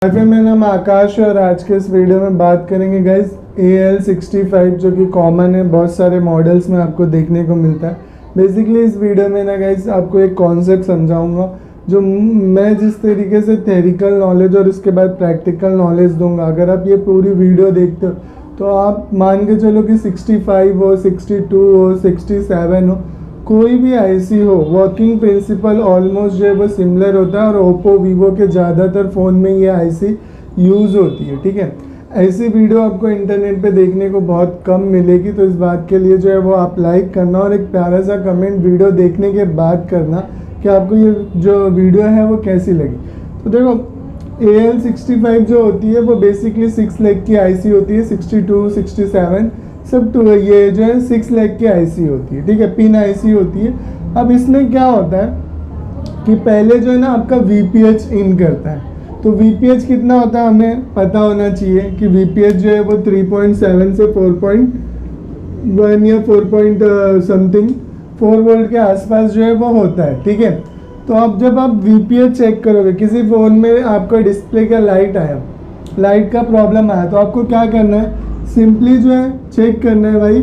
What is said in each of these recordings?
हाय, मेरा नाम आकाश है और आज के इस वीडियो में बात करेंगे गाइस AL65 जो कि कॉमन है, बहुत सारे मॉडल्स में आपको देखने को मिलता है। बेसिकली इस वीडियो में ना गाइस आपको एक कॉन्सेप्ट समझाऊंगा जो मैं जिस तरीके से थ्योरिकल नॉलेज और उसके बाद प्रैक्टिकल नॉलेज दूंगा। अगर आप ये पूरी वीडियो देखते हो तो आप मान के चलो कि 65 हो, 62 हो, 67 हो, कोई भी आईसी हो, वर्किंग प्रिंसिपल ऑलमोस्ट जो है वो सिमिलर होता है और ओप्पो वीवो के ज़्यादातर फ़ोन में ये आईसी यूज़ होती है। ठीक है, ऐसी वीडियो आपको इंटरनेट पे देखने को बहुत कम मिलेगी, तो इस बात के लिए जो है वो आप लाइक करना और एक प्यारा सा कमेंट वीडियो देखने के बाद करना कि आपको ये जो वीडियो है वो कैसी लगी। तो देखो, AL65 जो होती है वो बेसिकली 6 लेग की आईसी होती है। 62, 67 सब तो ये जो है 6 लेग की आईसी होती है। ठीक है, पिन आईसी होती है। अब इसमें क्या होता है कि पहले जो है ना आपका VPH इन करता है, तो VPH कितना होता है हमें पता होना चाहिए कि VPH जो है वो 3.7 से 4.1 या 4 समथिंग 4 वोल्ट के आसपास जो है वो होता है। ठीक है, तो अब जब आप VPH चेक करोगे, किसी फ़ोन में आपका डिस्प्ले का लाइट का प्रॉब्लम आया, तो आपको क्या करना है, सिंपली जो है चेक करना है भाई,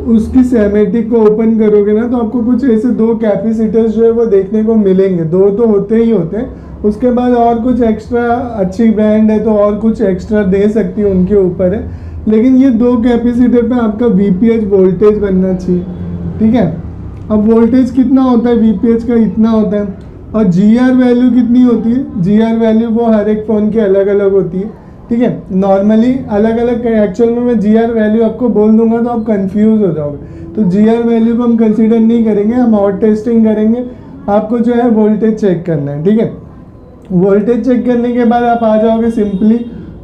उसकी सैमेटिक को ओपन करोगे ना तो आपको कुछ ऐसे 2 कैपेसिटर्स जो है वो देखने को मिलेंगे। 2 तो होते ही होते हैं, उसके बाद और कुछ एक्स्ट्रा, अच्छी ब्रांड है तो और कुछ एक्स्ट्रा दे सकती है, उनके ऊपर है। लेकिन ये 2 कैपेसिटर पे आपका VPH वोल्टेज बनना चाहिए। ठीक है, अब वोल्टेज कितना होता है VPH का, इतना होता है। और GR वैल्यू कितनी होती है, GR वैल्यू वो हर एक फ़ोन की अलग अलग होती है। ठीक है, नॉर्मली अलग अलग, एक्चुअल में मैं GR वैल्यू आपको बोल दूंगा तो आप कंफ्यूज हो जाओगे। तो GR वैल्यू को हम कंसीडर नहीं करेंगे, हम आउट टेस्टिंग करेंगे। आपको जो है वोल्टेज चेक करना है। ठीक है, वोल्टेज चेक करने के बाद आप आ जाओगे सिंपली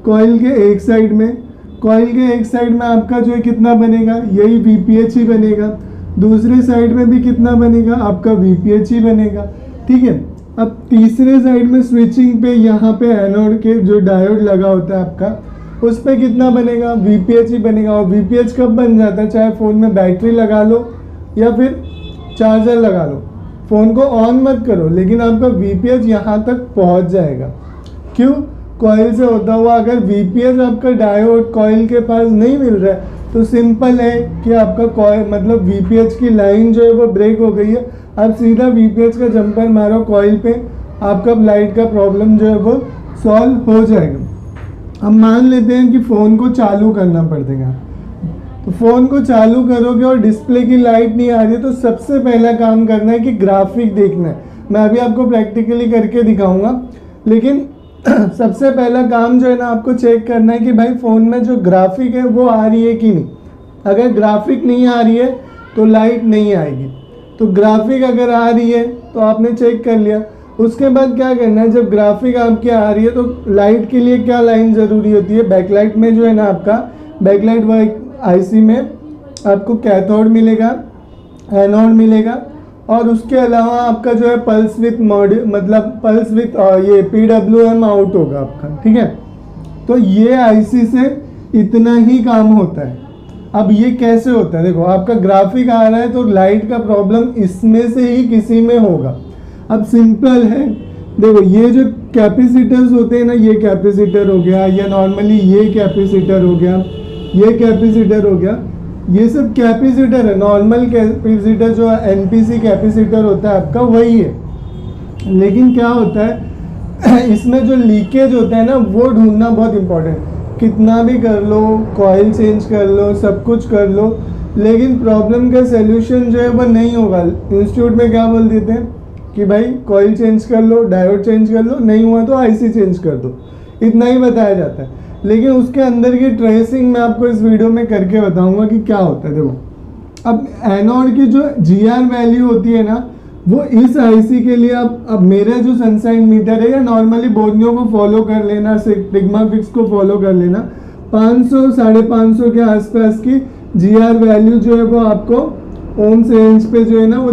कॉइल के एक साइड में। कॉइल के एक साइड में आपका जो है कितना बनेगा, यही VPH ही बनेगा। दूसरे साइड में भी कितना बनेगा, आपका VPH ही बनेगा। ठीक है, अब तीसरे साइड में स्विचिंग पे यहाँ पे एनोड के जो डायोड लगा होता है आपका, उस पर कितना बनेगा, VPH ही बनेगा। और VPH कब बन जाता है, चाहे फ़ोन में बैटरी लगा लो या फिर चार्जर लगा लो, फ़ोन को ऑन मत करो, लेकिन आपका VPH यहाँ तक पहुँच जाएगा। क्यों, कॉइल से होता हुआ अगर VPH आपका डायोड कॉइल के पास नहीं मिल रहा है तो सिंपल है कि आपका कॉइल मतलब VPH की लाइन जो है वो ब्रेक हो गई है। आप सीधा VPH का जंपर मारो कॉइल पे, आपका लाइट का प्रॉब्लम जो है वो सॉल्व हो जाएगा। अब मान लेते हैं कि फ़ोन को चालू करना पड़ेगा, तो फ़ोन को चालू करोगे और डिस्प्ले की लाइट नहीं आ रही है, तो सबसे पहला काम करना है कि ग्राफिक देखना है। मैं अभी आपको प्रैक्टिकली करके दिखाऊंगा, लेकिन सबसे पहला काम जो है ना आपको चेक करना है कि भाई फ़ोन में जो ग्राफिक है वो आ रही है कि नहीं। अगर ग्राफिक नहीं आ रही है तो लाइट नहीं आएगी। तो ग्राफिक अगर आ रही है तो आपने चेक कर लिया। उसके बाद क्या करना है, जब ग्राफिक आपकी आ रही है तो लाइट के लिए क्या लाइन ज़रूरी होती है, बैकलाइट में जो है ना आपका बैकलाइट वो आईसी में आपको कैथोड मिलेगा, एनोड मिलेगा, और उसके अलावा आपका जो है पल्स विथ मतलब पल्स विथ ये PWM आउट होगा आपका। ठीक है, तो ये आईसी से इतना ही काम होता है। अब ये कैसे होता है, देखो आपका ग्राफिक आ रहा है तो लाइट का प्रॉब्लम इसमें से ही किसी में होगा। अब सिंपल है, देखो ये जो कैपेसिटर्स होते हैं ना, ये कैपेसिटर हो गया, या नॉर्मली ये कैपेसिटर हो गया, ये कैपेसिटर हो गया, ये सब कैपेसिटर है। नॉर्मल कैपेसिटर जो NPC कैपेसिटर होता है आपका वही है। लेकिन क्या होता है इसमें जो लीकेज होता है ना वो ढूंढना बहुत इंपॉर्टेंट है। कितना भी कर लो, कॉइल चेंज कर लो, सब कुछ कर लो, लेकिन प्रॉब्लम का सलूशन जो है वो नहीं होगा। इंस्टीट्यूट में क्या बोल देते हैं कि भाई कॉइल चेंज कर लो, डायोड चेंज कर लो, नहीं हुआ तो आईसी चेंज कर दो, इतना ही बताया जाता है। लेकिन उसके अंदर की ट्रेसिंग मैं आपको इस वीडियो में करके बताऊंगा कि क्या होता है। देखो, अब एनोड की जो GR वैल्यू होती है ना वो इस आईसी के लिए, अब मेरा जो सनसाइन मीटर है या नॉर्मली बोर्नियो को फॉलो कर लेना, सिग्मा फिक्स को फॉलो कर लेना, 500 550 के आसपास की GR वैल्यू जो है वो आपको ओम्स रेंज पे जो है ना वो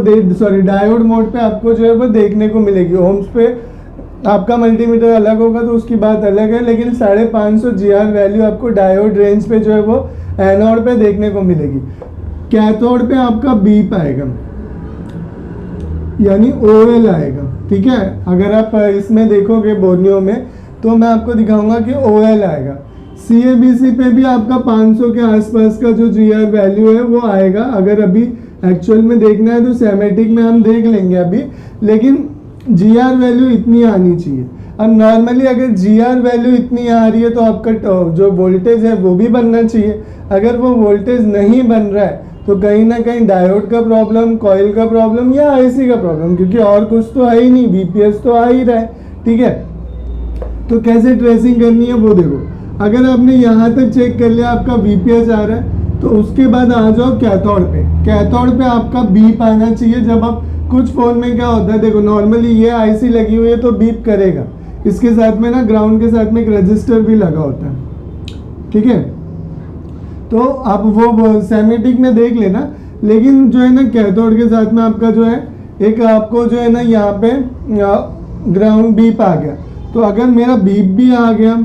डायोड मोड पे आपको जो है वो देखने को मिलेगी। ओम्स पे आपका मल्टीमीटर अलग होगा तो उसकी बात अलग है, लेकिन 550 GR वैल्यू आपको डायोड रेंज पे जो है वो एनोड पे देखने को मिलेगी। कैथोड पे आपका बीप आएगा, यानी OL आएगा। ठीक है, अगर आप इसमें देखोगे बोर्नियो में तो मैं आपको दिखाऊंगा कि OL आएगा। CABC पे भी आपका 500 के आसपास का जो GR वैल्यू है वो आएगा। अगर अभी एक्चुअल में देखना है तो सेमेटिक में हम देख लेंगे अभी, लेकिन GR वैल्यू इतनी आनी चाहिए। अब नॉर्मली अगर GR वैल्यू इतनी आ रही है तो आपका जो वोल्टेज है वो भी बनना चाहिए। अगर वो वोल्टेज नहीं बन रहा है तो कहीं ना कहीं डायोड का प्रॉब्लम, कॉइल का प्रॉब्लम या IC का प्रॉब्लम, क्योंकि और कुछ तो है ही नहीं, VPS तो आ ही रहा है। ठीक है, तो कैसे ट्रेसिंग करनी है वो देखो। अगर आपने यहाँ तक चेक कर लिया आपका VPS आ रहा है, तो उसके बाद आ जाओ कैथोड पे। कैथोड पे आपका बीप आना चाहिए। जब आप कुछ फ़ोन में क्या होता है, देखो नॉर्मली ये IC लगी हुई है तो बीप करेगा। इसके साथ में ना ग्राउंड के साथ में एक रजिस्टर भी लगा होता है। ठीक है, तो आप वो सेमेटिक में देख लेना। लेकिन जो है ना कैथोड के साथ में आपका जो है एक आपको जो है ना यहाँ पे ग्राउंड बीप आ गया। तो अगर मेरा बीप भी आ गया,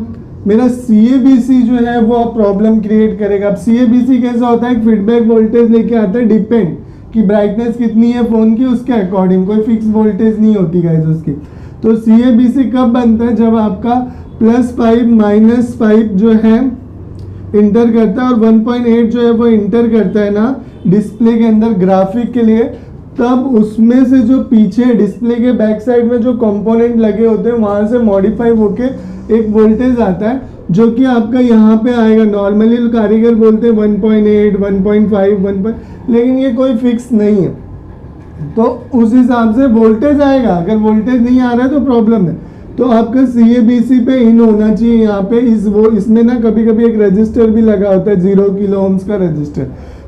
मेरा CABC जो है वो प्रॉब्लम क्रिएट करेगा। अब CABC कैसा होता है, एक फीडबैक वोल्टेज लेके आता है, डिपेंड कि ब्राइटनेस कितनी है फ़ोन की उसके अकॉर्डिंग, कोई फिक्स वोल्टेज नहीं होती गाइस उसकी। तो CABC कब बनता है, जब आपका +5 -5 जो है इंटर करता है और 1.8 जो है वो इंटर करता है ना डिस्प्ले के अंदर ग्राफिक के लिए, तब उसमें से जो पीछे डिस्प्ले के बैक साइड में जो कंपोनेंट लगे होते हैं वहाँ से मॉडिफाई होके एक वोल्टेज आता है जो कि आपका यहाँ पे आएगा। नॉर्मली कारीगर बोलते हैं 1.8, 1.5, लेकिन ये कोई फिक्स नहीं है। तो उस हिसाब से वोल्टेज आएगा। अगर वोल्टेज नहीं आ रहा है तो प्रॉब्लम है। तो आपका CABC पे इन होना चाहिए यहाँ पे। इसमें ना कभी कभी एक रजिस्टर भी लगा होता है 0 किलो ओम्स का रजिस्टर।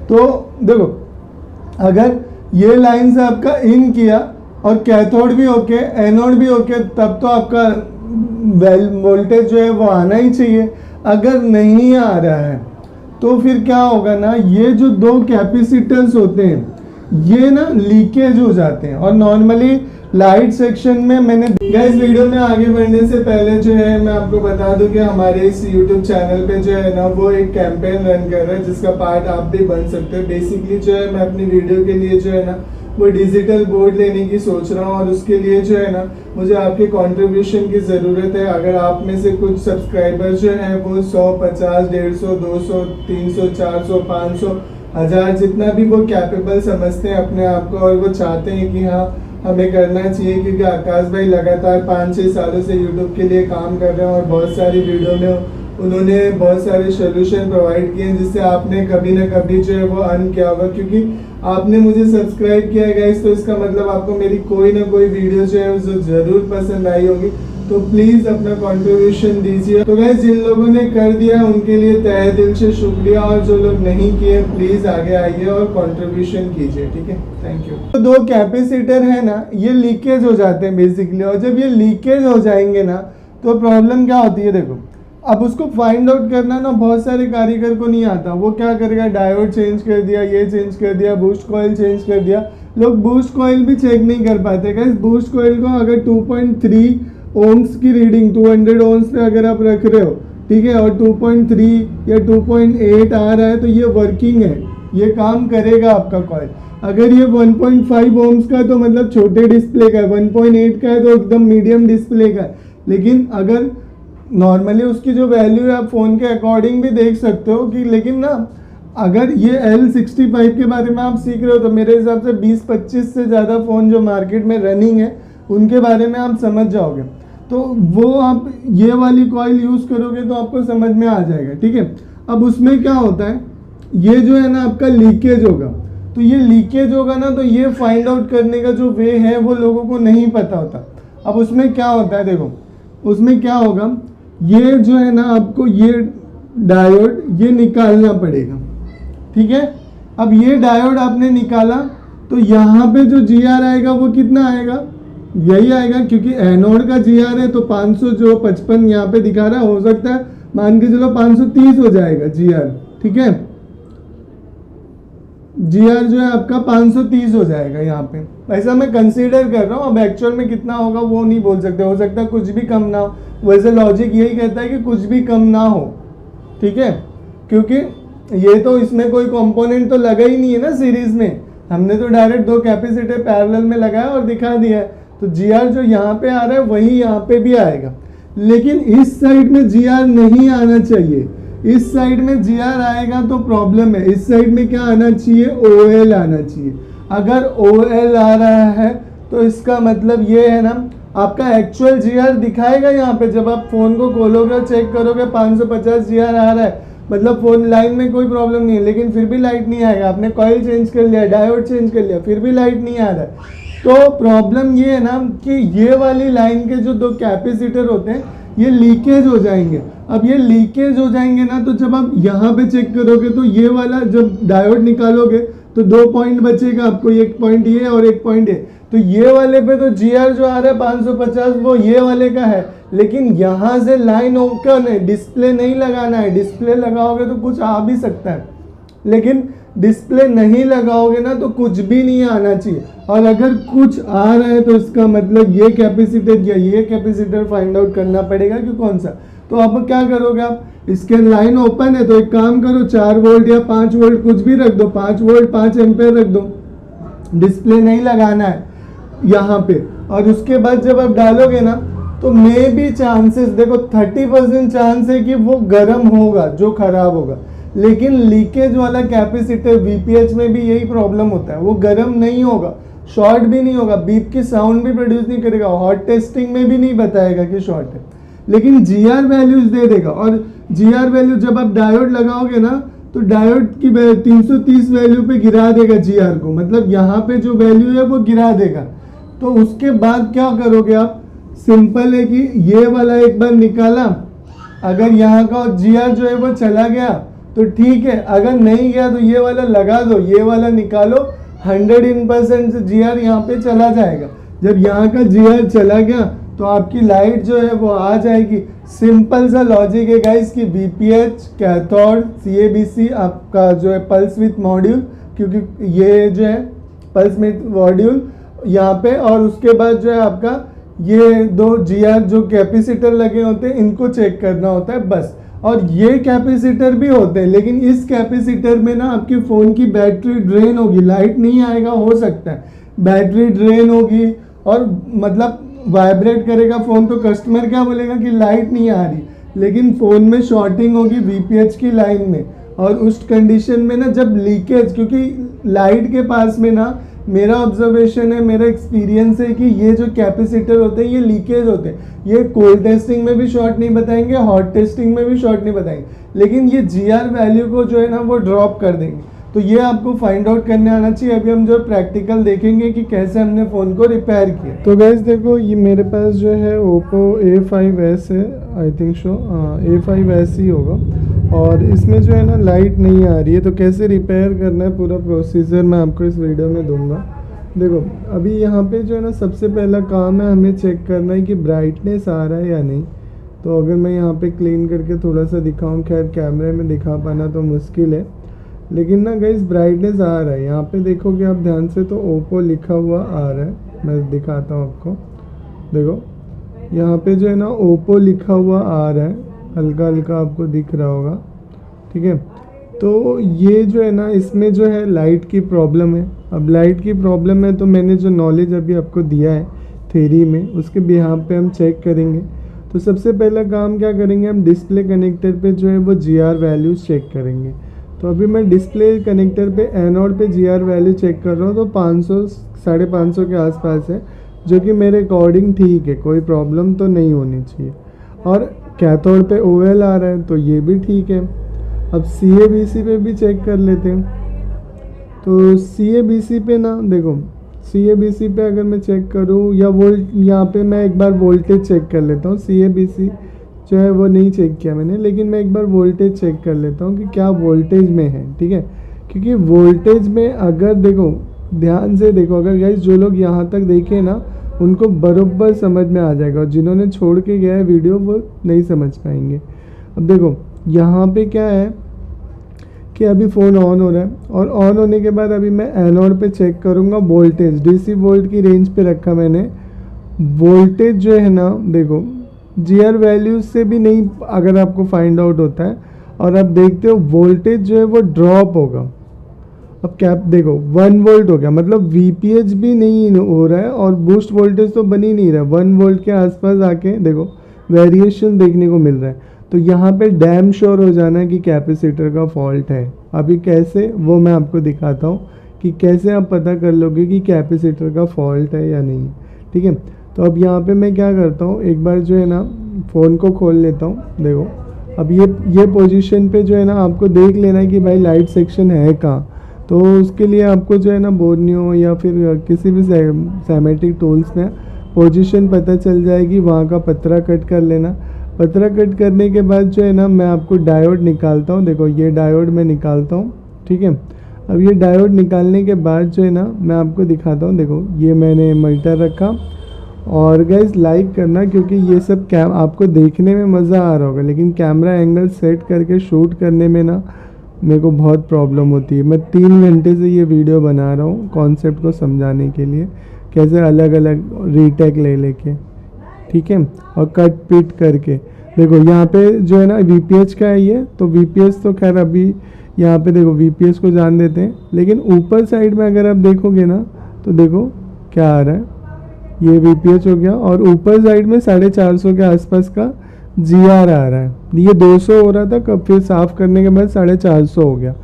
तो देखो अगर ये लाइन से आपका इन किया और कैथोड भी ओके, एनोड भी ओके, तब तो आपका वोल्टेज जो है वो आना ही चाहिए। अगर नहीं आ रहा है तो फिर क्या होगा ना, ये जो दो कैपेसिटर्स होते हैं ये ना लीकेज हो जाते हैं। और नॉर्मली लाइट सेक्शन में मैंने इस वीडियो में आगे बढ़ने से पहले जो है मैं आपको बता दूं कि हमारे इस YouTube चैनल पे जो है ना वो एक कैंपेन रन कर रहा है जिसका पार्ट आप भी बन सकते हो। बेसिकली जो है मैं अपनी वीडियो के लिए जो है ना वो डिजिटल बोर्ड लेने की सोच रहा हूँ और उसके लिए जो है ना मुझे आपके कंट्रीब्यूशन की ज़रूरत है। अगर आप में से कुछ सब्सक्राइबर जो हैं वो 100, 50, 150, 200, 300, 400, 500, 1000 जितना भी वो कैपेबल समझते हैं अपने आप को और वो चाहते हैं कि हाँ हमें करना चाहिए, क्योंकि आकाश भाई लगातार 5-6 सालों से यूट्यूब के लिए काम कर रहे हैं और बहुत सारी वीडियो में उन्होंने बहुत सारे सोल्यूशन प्रोवाइड किए हैं जिससे आपने कभी ना कभी जो है वो अर्न किया होगा। क्योंकि आपने मुझे सब्सक्राइब किया है गाइस, तो इसका मतलब आपको मेरी कोई ना कोई वीडियो जो है वो ज़रूर पसंद आई होगी। तो प्लीज़ अपना कंट्रीब्यूशन दीजिए। तो गाइस जिन लोगों ने कर दिया उनके लिए तहे दिल से शुक्रिया, और जो लोग नहीं किए प्लीज़ आगे आइए और कंट्रीब्यूशन कीजिए। ठीक है, थैंक यू। तो दो कैपेसिटर है ना ये लीकेज हो जाते हैं बेसिकली, और जब ये लीकेज हो जाएंगे ना तो प्रॉब्लम क्या होती है देखो। अब उसको फाइंड आउट करना ना बहुत सारे कारीगर को नहीं आता। वो क्या करेगा, डायोड चेंज कर दिया, ये चेंज कर दिया, बूस्ट कॉइल चेंज कर दिया। लोग बूस्ट कॉइल भी चेक नहीं कर पाते। गाइस बूस्ट कॉइल को अगर 2.3 ओम्स की रीडिंग 200 ओम्स पे अगर आप रख रहे हो, ठीक है, और 2.3 या 2.8 आ रहा है तो ये वर्किंग है, ये काम करेगा आपका कॉइल। अगर ये 1.5 ओम्स का है तो मतलब छोटे डिस्प्ले का है, 1.8 का है तो एकदम मीडियम डिस्प्ले का है। लेकिन अगर नॉर्मली उसकी जो वैल्यू है आप फ़ोन के अकॉर्डिंग भी देख सकते हो कि, लेकिन ना अगर ये L65 के बारे में आप सीख रहे हो तो मेरे हिसाब से 20-25 से ज़्यादा फ़ोन जो मार्केट में रनिंग है उनके बारे में आप समझ जाओगे। तो वो आप ये वाली कॉइल यूज़ करोगे तो आपको समझ में आ जाएगा। ठीक है, अब उसमें क्या होता है, ये जो है ना आपका लीकेज होगा। तो ये लीकेज होगा ना तो ये फाइंड आउट करने का जो वे है वो लोगों को नहीं पता होता। अब उसमें क्या होता है देखो, उसमें क्या होगा, ये जो है ना आपको ये डायोड ये निकालना पड़ेगा। ठीक है, अब ये डायोड आपने निकाला तो यहाँ पे जो GR आएगा वो कितना आएगा, यही आएगा, क्योंकि एनोड का GR है तो 500 जो 55 यहाँ पे दिखा रहा है, हो सकता है मान के चलो 530 हो जाएगा GR। ठीक है, GR जो है आपका 530 हो जाएगा यहाँ पे, ऐसा मैं कंसीडर कर रहा हूँ। अब एक्चुअल में कितना होगा वो नहीं बोल सकते, हो सकता है कुछ भी कम ना हो। वैसे लॉजिक यही कहता है कि कुछ भी कम ना हो। ठीक है, क्योंकि ये तो इसमें कोई कंपोनेंट तो लगा ही नहीं है ना सीरीज में, हमने तो डायरेक्ट दो कैपेसिटर पैरेलल में लगाया और दिखा दिया है। तो GR जो यहाँ पे आ रहा है वही यहाँ पे भी आएगा। लेकिन इस साइड में GR नहीं आना चाहिए। इस साइड में GR आएगा तो प्रॉब्लम है। इस साइड में क्या आना चाहिए, OL आना चाहिए। अगर OL आ रहा है तो इसका मतलब ये है ना, आपका एक्चुअल GR दिखाएगा यहाँ पे। जब आप फोन को खोलोगे और चेक करोगे 550 GR आ रहा है, मतलब फोन लाइन में कोई प्रॉब्लम नहीं है, लेकिन फिर भी लाइट नहीं आएगा। आपने कॉइल चेंज कर लिया, डायोड चेंज कर लिया, फिर भी लाइट नहीं आ रहा है। तो प्रॉब्लम ये है ना कि ये वाली लाइन के जो दो कैपेसिटर होते हैं ये लीकेज हो जाएंगे। अब ये लीकेज हो जाएंगे ना, तो जब आप यहाँ पे चेक करोगे तो ये वाला जब डायोड निकालोगे तो 2 पॉइंट बचेगा आपको, एक पॉइंट ये और एक पॉइंट ये। तो ये वाले पे तो GR जो आ रहा है 550 वो ये वाले का है, लेकिन यहाँ से लाइन ओपन है, डिस्प्ले नहीं लगाना है। डिस्प्ले लगाओगे तो कुछ आ भी सकता है, लेकिन डिस्प्ले नहीं लगाओगे ना तो कुछ भी नहीं आना चाहिए। और अगर कुछ आ रहा है तो इसका मतलब ये कैपेसिटर या ये कैपेसिटर फाइंड आउट करना पड़ेगा कि कौन सा। तो अब क्या करोगे आप, इसके लाइन ओपन है तो एक काम करो, 4 वोल्ट या 5 वोल्ट कुछ भी रख दो, 5 वोल्ट 5 एम्पेयर रख दो, डिस्प्ले नहीं लगाना है यहाँ पे। और उसके बाद जब आप डालोगे ना तो मे बी चांसेस देखो 30% चांस है कि वो गर्म होगा जो खराब होगा, लेकिन लीकेज वाला कैपेसिटर VPH में भी यही प्रॉब्लम होता है, वो गर्म नहीं होगा, शॉर्ट भी नहीं होगा, बीप की साउंड भी प्रोड्यूस नहीं करेगा, हॉट टेस्टिंग में भी नहीं बताएगा कि शॉर्ट है, लेकिन GR वैल्यूज दे देगा। और GR वैल्यू जब आप डायोड लगाओगे ना तो डायोड की 330 वैल्यू पे गिरा देगा GR को, मतलब यहाँ पे जो वैल्यू है वो गिरा देगा। तो उसके बाद क्या करोगे आप, सिंपल है कि ये वाला एक बार निकाला, अगर यहाँ का GR जो है वो चला गया तो ठीक है, अगर नहीं गया तो ये वाला लगा दो, ये वाला निकालो, 100% GR यहाँ पे चला जाएगा। जब यहाँ का GR चला गया तो आपकी लाइट जो है वो आ जाएगी। सिंपल सा लॉजिक है गाइस कि VPH, कैथोड, CABC आपका जो है पल्स विथ मॉड्यूल, क्योंकि ये जो है पल्स विथ मॉड्यूल यहाँ पे, और उसके बाद जो है आपका ये 2 GR जो कैपेसिटर लगे होते हैं इनको चेक करना होता है बस। और ये कैपेसिटर भी होते हैं, लेकिन इस कैपेसिटर में ना आपके फ़ोन की बैटरी ड्रेन होगी, लाइट नहीं आएगा, हो सकता है बैटरी ड्रेन होगी और मतलब वाइब्रेट करेगा फ़ोन, तो कस्टमर क्या बोलेगा कि लाइट नहीं आ रही, लेकिन फ़ोन में शॉर्टिंग होगी VPH की लाइन में। और उस कंडीशन में ना जब लीकेज, क्योंकि लाइट के पास में ना मेरा ऑब्जर्वेशन है, मेरा एक्सपीरियंस है कि ये जो कैपेसिटर होते हैं ये लीकेज होते हैं। ये कोल्ड टेस्टिंग में भी शॉर्ट नहीं बताएंगे, हॉट टेस्टिंग में भी शॉर्ट नहीं बताएंगे, लेकिन ये GR वैल्यू को जो है ना वो ड्रॉप कर देंगे। तो ये आपको फाइंड आउट करने आना चाहिए। अभी हम जो प्रैक्टिकल देखेंगे कि कैसे हमने फ़ोन को रिपेयर किया। तो गाइस देखो, ये मेरे पास जो है Oppo A5s है, आई थिंक सो A5s ही होगा, और इसमें जो है ना लाइट नहीं आ रही है। तो कैसे रिपेयर करना है पूरा प्रोसीजर मैं आपको इस वीडियो में दूंगा। देखो अभी यहाँ पे जो है ना सबसे पहला काम है हमें चेक करना है कि ब्राइटनेस आ रहा है या नहीं। तो अगर मैं यहाँ पे क्लीन करके थोड़ा सा दिखाऊँ, खैर कैमरे में दिखा पाना तो मुश्किल है, लेकिन ना गाइस ब्राइटनेस आ रहा है। यहाँ पे देखोगे आप ध्यान से तो ओप्पो लिखा हुआ आ रहा है, मैं दिखाता हूँ आपको। देखो यहाँ पे जो है ना ओप्पो लिखा हुआ आ रहा है, हल्का हल्का आपको दिख रहा होगा, ठीक है। तो ये जो है ना इसमें जो है लाइट की प्रॉब्लम है। अब लाइट की प्रॉब्लम है तो मैंने जो नॉलेज अभी आपको दिया है थ्योरी में, उसके बिहाफ पे हम चेक करेंगे। तो सबसे पहला काम क्या करेंगे, हम डिस्प्ले कनेक्टर पे जो है वो GR वैल्यूज़ चेक करेंगे। तो अभी मैं डिस्प्ले कनेक्टर पे एनोड पे GR वैल्यू चेक कर रहा हूँ, तो 500 550 के आसपास है, जो कि मेरे अकॉर्डिंग ठीक है, कोई प्रॉब्लम तो नहीं होनी चाहिए। और कैथोड पे OL आ रहा है तो ये भी ठीक है। अब CABC पे भी चेक कर लेते हैं। तो CABC पे ना देखो, CABC पे अगर मैं चेक करूँ या यहाँ पे मैं एक बार वोल्टेज चेक कर लेता हूँ। CABC जो है वो नहीं चेक किया मैंने, लेकिन मैं एक बार वोल्टेज चेक कर लेता हूँ कि क्या वोल्टेज में है, ठीक है। क्योंकि वोल्टेज में अगर देखो, ध्यान से देखो, अगर गाइस जो लोग यहाँ तक देखे ना उनको बराबर समझ में आ जाएगा, और जिन्होंने छोड़ के गया है वीडियो वो नहीं समझ पाएंगे। अब देखो यहाँ पे क्या है कि अभी फ़ोन ऑन हो रहा है, और ऑन होने के बाद अभी मैं एनोड पे चेक करूँगा वोल्टेज। DC वोल्ट की रेंज पे रखा मैंने। वोल्टेज जो है ना देखो GR वैल्यूज से भी नहीं अगर आपको फाइंड आउट होता है, और आप देखते हो वोल्टेज जो है वो ड्रॉप होगा। अब क्या देखो 1 वोल्ट हो गया, मतलब VPH भी नहीं हो रहा है और बूस्ट वोल्टेज तो बन ही नहीं रहा है। 1 वोल्ट के आसपास आके देखो वेरिएशन देखने को मिल रहा है। तो यहाँ पे डैम श्योर हो जाना है कि कैपेसिटर का फॉल्ट है। अभी कैसे, वो मैं आपको दिखाता हूँ कि कैसे आप पता कर लोगे कि कैपेसिटर का फॉल्ट है या नहीं। ठीक है, तो अब यहाँ पे मैं क्या करता हूँ, एक बार जो है ना फ़ोन को खोल लेता हूँ। देखो अब ये पोजीशन पे जो है ना आपको देख लेना है कि भाई लाइट सेक्शन है कहाँ। तो उसके लिए आपको जो है ना बोर्नियो या फिर किसी भी सैमेटिक टूल्स में पोजीशन पता चल जाएगी, वहाँ का पतरा कट कर लेना। पतरा कट करने के बाद जो है ना मैं आपको डायोड निकालता हूँ। देखो ये डायोड मैं निकालता हूँ। ठीक है, अब ये डायोड निकालने के बाद जो है ना मैं आपको दिखाता हूँ। देखो ये मैंने मल्टर रखा। और गाइस लाइक करना, क्योंकि ये सब आपको देखने में मज़ा आ रहा होगा, लेकिन कैमरा एंगल सेट करके शूट करने में ना मेरे को बहुत प्रॉब्लम होती है। मैं 3 घंटे से ये वीडियो बना रहा हूँ कॉन्सेप्ट को समझाने के लिए, कैसे अलग अलग रीटेक ले लेके, ठीक है, और कट पिट करके। देखो यहाँ पे जो है ना VPH का है ये, तो VPH तो खैर अभी यहाँ पे देखो VPH को जान देते हैं, लेकिन ऊपर साइड में अगर आप देखोगे ना तो देखो क्या आ रहा है, ये VPH हो गया और ऊपर साइड में 450 के आसपास का GR आ रहा है। ये 200 हो रहा था, कब फिर साफ़ करने के बाद 450 हो गया।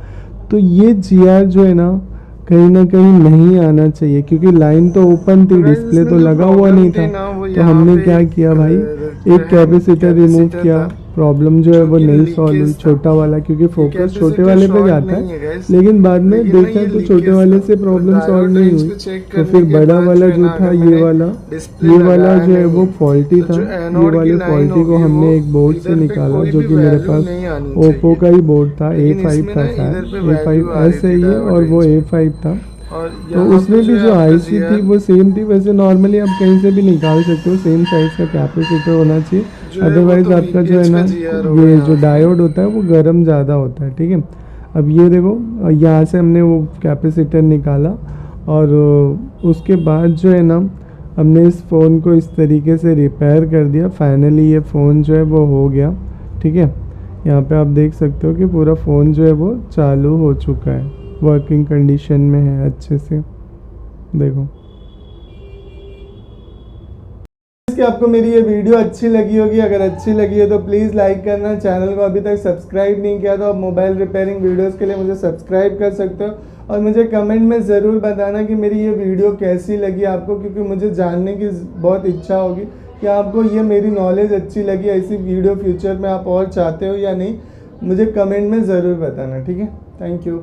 तो ये GR जो है ना कहीं नहीं आना चाहिए, क्योंकि लाइन तो ओपन थी, डिस्प्ले तो लगा हुआ नहीं था। तो हमने क्या किया भाई, एक कैपेसिटर रिमूव किया, प्रॉब्लम जो है वो नहीं सॉल्व हुई, छोटा वाला, क्योंकि फोकस छोटे वाले पे जाता है, लेकिन बाद में देखा तो छोटे वाले से प्रॉब्लम सॉल्व नहीं हुई। तो फिर बड़ा वाला जो था ये वाला जो है वो फॉल्टी था। ये वाले फॉल्टी को हमने एक बोर्ड से निकाला, जो कि मेरे पास ओप्पो का ही बोर्ड था, A5 था शायद, A5s है ये और वो A5 था। तो उसमें भी जो IC थी वो सेम थी। वैसे नॉर्मली आप कहीं से भी निकाल सकते हो, सेम साइज का कैपेसिटर होना चाहिए, अदरवाइज आपका जो है ना ये जो डायोड होता है वो गर्म ज़्यादा होता है। ठीक है, अब ये देखो यहाँ से हमने वो कैपेसिटर निकाला और उसके बाद जो है ना हमने इस फ़ोन को इस तरीके से रिपेयर कर दिया। फाइनली ये फ़ोन जो है वो हो गया। ठीक है, यहाँ पे आप देख सकते हो कि पूरा फ़ोन जो है वो चालू हो चुका है, वर्किंग कंडीशन में है अच्छे से। देखो कि आपको मेरी ये वीडियो अच्छी लगी होगी। अगर अच्छी लगी है तो प्लीज़ लाइक करना। चैनल को अभी तक सब्सक्राइब नहीं किया तो आप मोबाइल रिपेयरिंग वीडियोस के लिए मुझे सब्सक्राइब कर सकते हो। और मुझे कमेंट में ज़रूर बताना कि मेरी ये वीडियो कैसी लगी आपको, क्योंकि मुझे जानने की बहुत इच्छा होगी कि आपको ये मेरी नॉलेज अच्छी लगी। ऐसी वीडियो फ्यूचर में आप और चाहते हो या नहीं, मुझे कमेंट में ज़रूर बताना। ठीक है, थैंक यू।